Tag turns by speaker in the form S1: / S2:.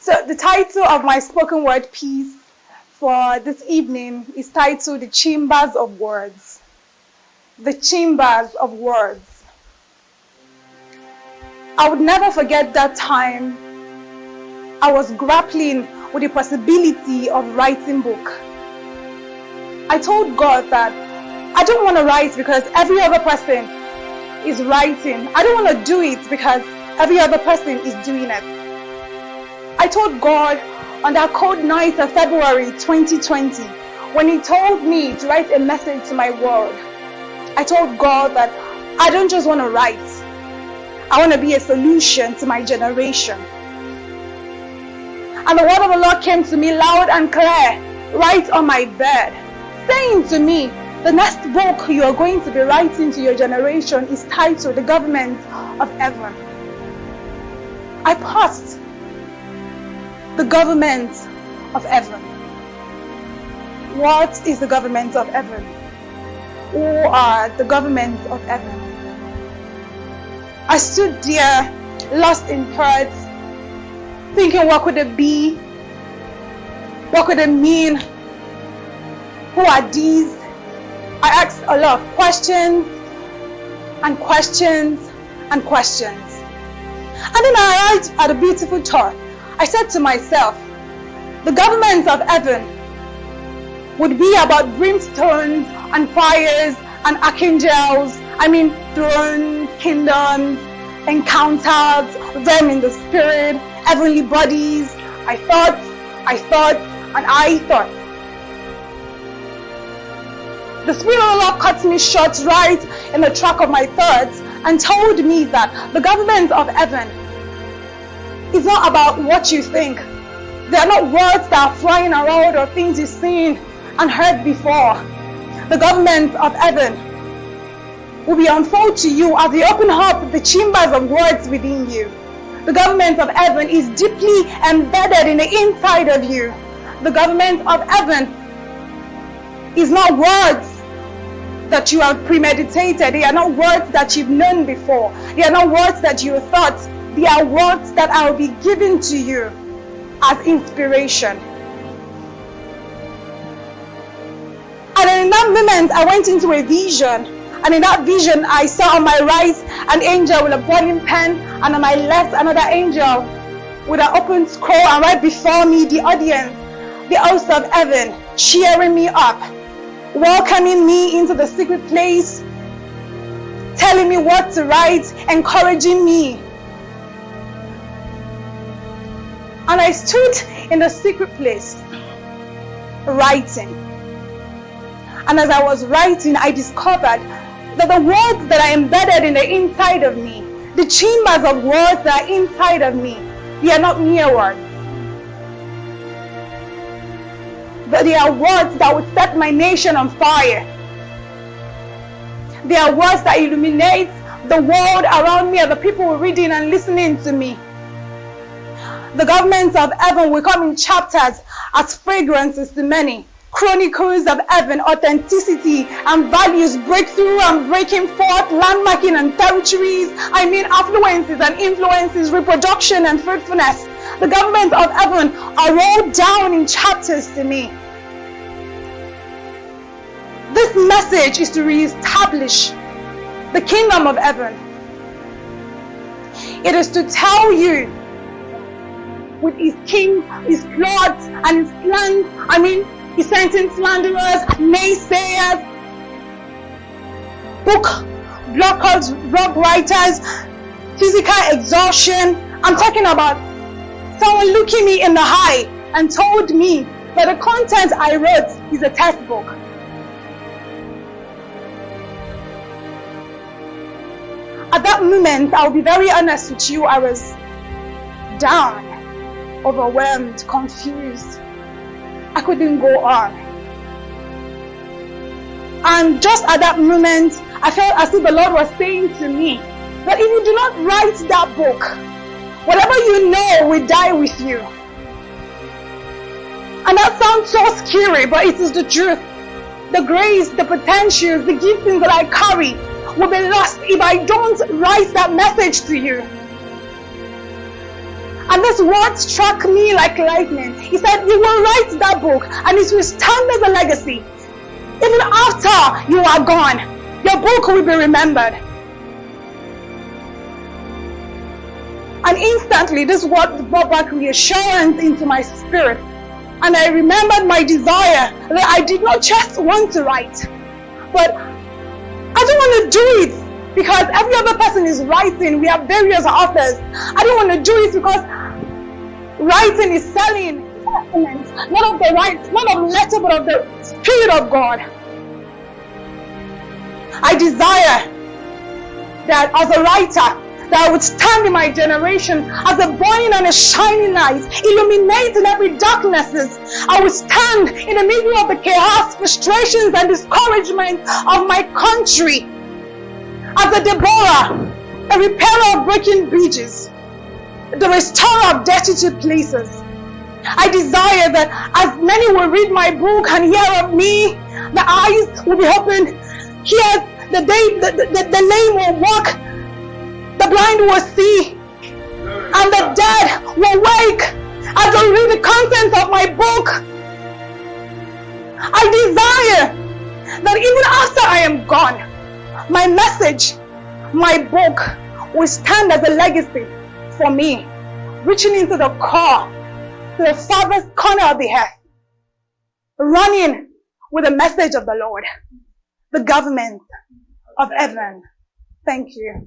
S1: So the title of my spoken word piece for this evening is titled The Chambers of Words. The Chambers of Words. I would never forget that time I was grappling with the possibility of writing book. I told God that I don't want to write because every other person is writing. I don't want to do it because every other person is doing it. I told God on that cold night of February 2020, when He told me to write a message to my world, I told God that I don't just want to write. I want to be a solution to my generation. And the word of the Lord came to me loud and clear, right on my bed, saying to me, the next book you are going to be writing to your generation is titled The Government of Heaven. I paused. The government of heaven. What is the government of heaven? Who are the government of heaven? I stood there, lost in thought, thinking, what could it be? What could it mean? Who are these? I asked a lot of questions and questions and questions. And then I arrived at a beautiful thought. I said to myself, the government of heaven would be about brimstones and fires and archangels, thrones, kingdoms, encounters, them in the spirit, heavenly bodies. I thought, and I thought. The Spirit of the Lord cut me short right in the track of my thoughts and told me that the government of heaven is not about what you think. They are not words that are flying around or things you've seen and heard before. The government of heaven will be unfolded to you as you open up the chambers of words within you. The government of heaven is deeply embedded in the inside of you. The government of heaven is not words that you have premeditated. They are not words that you've known before. They are not words that you thought. They are words that I will be given to you as inspiration. And in that moment, I went into a vision. And in that vision, I saw on my right an angel with a burning pen, and on my left another angel with an open scroll, and right before me the audience, the host of heaven, cheering me up, welcoming me into the secret place, telling me what to write, encouraging me. And I stood in the secret place, writing. And as I was writing, I discovered that the words that are embedded in the inside of me, the chambers of words that are inside of me, they are not mere words. But they are words that would set my nation on fire. They are words that illuminate the world around me and the people reading and listening to me. The government of heaven will come in chapters as fragrances to many. Chronicles of heaven, authenticity and values, breakthrough and breaking forth, landmarking and territories. Affluences and influences, reproduction and fruitfulness. The government of heaven are rolled down in chapters to me. This message is to reestablish the kingdom of heaven. It is to tell you with his king, his plots and his plans. He sent in slanderers, naysayers, book blockers, blog writers, physical exhaustion. I'm talking about someone looking me in the eye and told me that the content I wrote is a textbook. At that moment, I'll be very honest with you, I was down, overwhelmed, confused. I couldn't go on. And just at that moment, I felt as if the Lord was saying to me that if you do not write that book, whatever you know will die with you. And that sounds so scary, but it is the truth. The grace, the potentials, the giftings that I carry will be lost if I don't write that message to you. And this word struck me like lightning. He said, you will write that book and it will stand as a legacy. Even after you are gone, your book will be remembered. And instantly this word brought back reassurance into my spirit. And I remembered my desire that I did not just want to write, but I don't want to do it because every other person is writing. We have various authors. I don't want to do it because writing is selling testaments, not of the letter, but of the Spirit of God. I desire that as a writer, that I would stand in my generation as a burning and a shining light, illuminating every darknesses. I would stand in the middle of the chaos, frustrations, and discouragement of my country as a Deborah, a repairer of broken bridges, the restorer of destitute places. I desire that as many will read my book and hear of me, the eyes will be opened, hear the lame will walk, the blind will see, and the dead will wake as I read the contents of my book. I desire that even after I am gone, my message, my book, will stand as a legacy for me, reaching into the core, to the farthest corner of the earth, running with the message of the Lord, the government of heaven. Thank you.